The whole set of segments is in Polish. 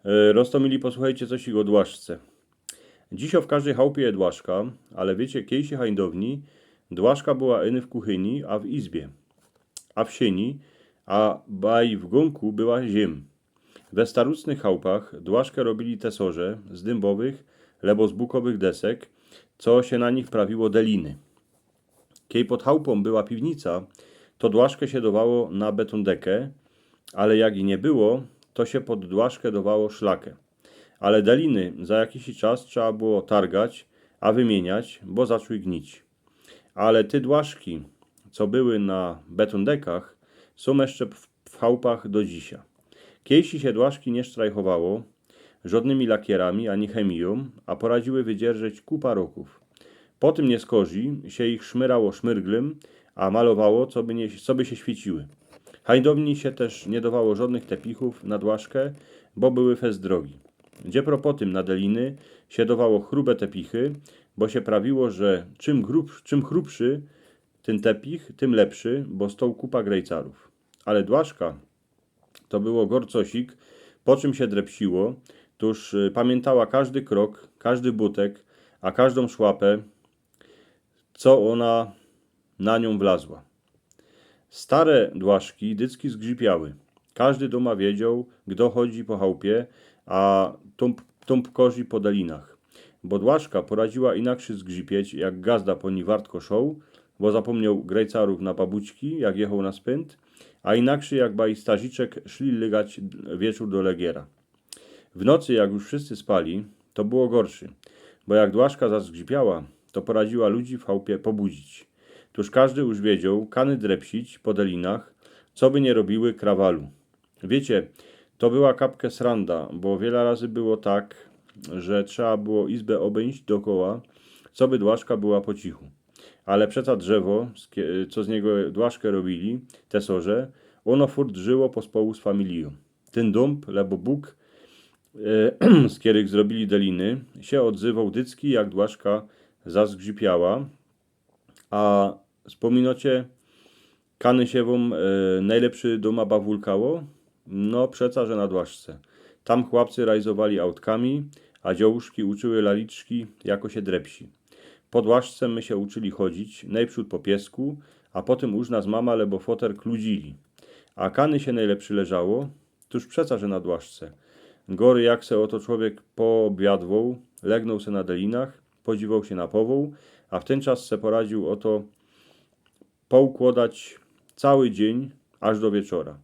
Rostomili, posłuchajcie coś ich o dłaszce. Dzisio w każdej chałupie je dłaszka, ale wiecie, kiejsi hańdowni, dłaszka była eny w kuchyni, a w izbie, a w sieni, a baj w gonku była ziem. We starucnych chałupach dłaszkę robili tesorze z dębowych, lebo z bukowych desek, co się na nich prawiło deliny. Kiej pod chałupą była piwnica, to dłaszkę się dawało na betondekę, ale jak i nie było, to się pod dłaszkę dawało szlakę. Ale deliny za jakiś czas trzeba było targać, a wymieniać, bo zaczęły gnić. Ale ty dłaszki, co były na betondekach, są jeszcze w chałupach do dzisiaj. Kiejsi się dłaszki nie sztrajchowało żadnymi lakierami ani chemią, a poradziły wydzierżeć kupa roków. Po tym nie skorzy się ich szmyrało szmyrglem, a malowało, co by się świeciły. Hańdowni się też nie dawało żadnych tepichów na dłaszkę, bo były fez drogi. Gdzie po tym na deliny się dawało chrube tepichy, bo się prawiło, że czym chrubszy ten tepich, tym lepszy, bo stał kupa grejcarów. Ale dłaszka to było gorcosik, po czym się drepsiło, tuż pamiętała każdy krok, każdy butek, a każdą szłapę, co ona na nią wlazła. Stare dłaszki dycki zgrzypiały. Każdy doma wiedział, kto chodzi po chałupie, a tąp kozi po delinach. Bo dłaszka poradziła inaczej zgrzypieć, jak gazda po ni wartko szoł, bo zapomniał grejcarów na babućki, jak jechał na spęd, a inaczej jak baj staziczek szli lygać wieczór do legiera. W nocy, jak już wszyscy spali, to było gorszy, bo jak dłaszka zazgrzypiała, to poradziła ludzi w chałupie pobudzić. Tuż każdy już wiedział, kany drepsić po delinach, co by nie robiły krawalu. Wiecie, to była kapkę sranda, bo wiele razy było tak, że trzeba było izbę obejść dookoła, co by dłaszka była po cichu. Ale przeca drzewo, co z niego dłaszkę robili, tesorze, ono furt żyło pospołu z familią. Ten dąb, lebo Bóg, z których zrobili deliny, się odzywał dycki, jak dłaszka zazgrzypiała, a wspominocie, kany się wam najlepszy doma bawulkało? No przeca, że na dłaszce. Tam chłopcy rajzowali autkami, a dziołuszki uczyły laliczki, jako się drepsi. Po dłaszce my się uczyli chodzić, najprzód po piesku, a potem już nas mama lebo foter kludzili. A kany się najlepszy leżało? Tuż przeca, że na dłaszce. Gory jak se oto człowiek poobiadwał, legnął se na delinach, podziwał się na powół, a w ten czas se poradził oto poukładać cały dzień, aż do wieczora.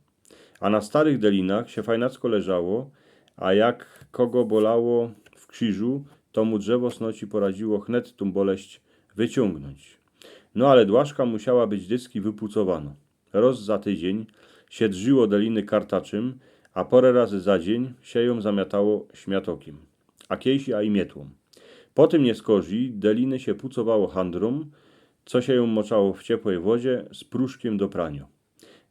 A na starych delinach się fajnacko leżało, a jak kogo bolało w krzyżu, to mu drzewo snoci poradziło chnet tą boleść wyciągnąć. No ale dłaszka musiała być dycki wypucowano. Roz za tydzień się drżyło deliny kartaczym, a porę razy za dzień się ją zamiatało śmiatokiem, a kiejsi a i mietłą. Po tym nie skorzy, deliny się pucowało handrą, co się ją moczało w ciepłej wodzie z pruszkiem do prania.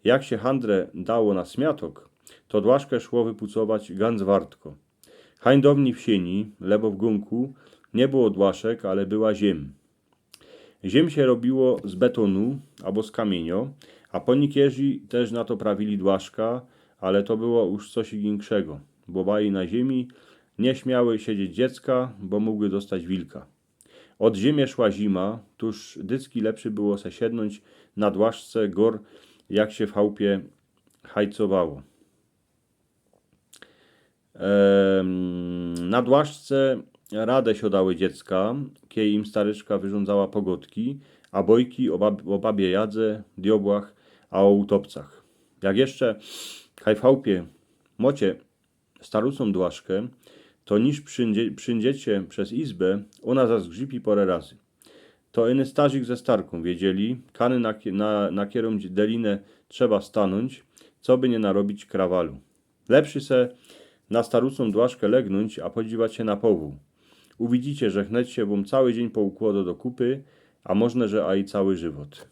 Jak się handrę dało na smiatok, to dłaszkę szło wypucować ganz wartko. Hańdowni w sieni, lebo w gunku, nie było dłaszek, ale była ziem. Ziem się robiło z betonu albo z kamienio, a ponikierzy też na to prawili dłaszka, ale to było już coś większego, bo baj na ziemi nie śmiały siedzieć dziecka, bo mogły dostać wilka. Od ziemię szła zima, tuż dycki lepszy było se siednąć na dłaszce gor, jak się w chałupie hajcowało. Na dłaszce radę siodały dziecka, kie im staryczka wyrządzała pogodki, a bojki o babie jadze, diobłach, a o utopcach. Jak jeszcze w chałupie mocie starucą dłaszkę, to niż przyjdziecie przez izbę, ona zazgrzypi porę razy. To iny starzyk ze starką wiedzieli, kany na kierą delinę trzeba stanąć, co by nie narobić krawalu. Lepszy se na starucą dłaszkę legnąć, a podziwać się na powół. Uwidzicie, że chnet się wam cały dzień poukłada do kupy, a możne, że a i cały żywot.